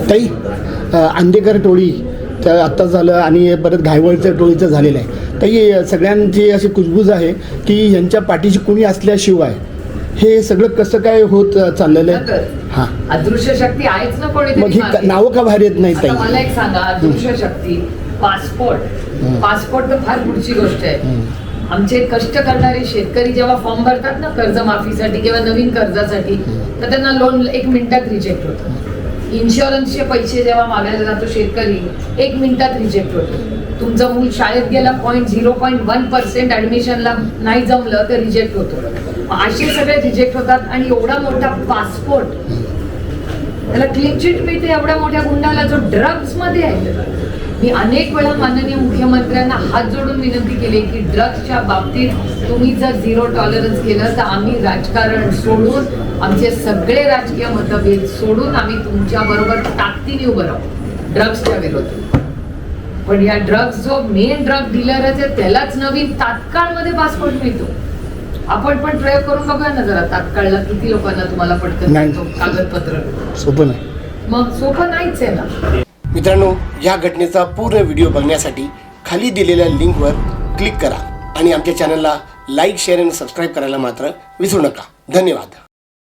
ताई, अंधेकर टोळी त्या आत्ता झालं आणि परत घायवळच्या टोळीचं झालेलं आहे. ताई, सगळ्यांची अशी कुजबूज आहे की यांच्या पाठीशी कुणी असल्याशिवाय हे सगळं कसं काय होत चाललेलं आहे. हां, अदृश्य शक्ती आहेच ना कोणीतरी. मग ही नावं का बाहेर येत नाही ताई? मला एक सांगा, अदृश्य शक्ती, पासपोर्ट तर फार पुढची गोष्ट आहे. आमचे कष्ट करणारे शेतकरी जेव्हा फॉर्म भरतात ना कर्जमाफीसाठी किंवा नवीन कर्जासाठी, तर त्यांना लोन 1 मिनिटात रिजेक्ट होतं. इन्शुरन्सचे पैसे जेव्हा मागायला जातो शेतकरी, 1 मिनिटात रिजेक्ट होतो. तुमचं मूल शाळेत गेला 0.1% ऍडमिशनला नाही जमलं तर रिजेक्ट होतो. असे सगळे रिजेक्ट होतात. आणि एवढा मोठा पासपोर्ट, त्याला क्लीन चिट मिळते एवढ्या मोठ्या गुंडाला जो ड्रग्ज मध्ये आहे. मी अनेक वेळा माननीय मुख्यमंत्र्यांना हात जोडून विनंती केली की ड्रग्सच्या बाबतीत तुम्ही जर 0 टॉलरन्स केलं तर आम्ही राजकारण सोडून, आमचे सगळे राजकीय मतभेद सोडून आम्ही तुमच्या बरोबर ताकदीने उभं राहू ड्रग्सच्या विरोधात. पण या ड्रग्स जो मेन ड्रग डीलरच आहे त्यालाच नवीन तात्काळ मध्ये पासपोर्ट मिळतो. आपण पण प्रयोग करून बघूया ना जरा, तात्काळला किती लोकांना तुम्हाला पटकन कागदपत्र. सोपं नाही. मग सोपं नाहीच आहे ना. मित्रांनो, या घटनेचा पूर्ण व्हिडिओ बघण्यासाठी खाली दिलेल्या लिंकवर क्लिक करा आणि आमच्या चॅनलला लाईक, शेअर आणि सबस्क्राईब करायला मात्र विसरू नका. धन्यवाद.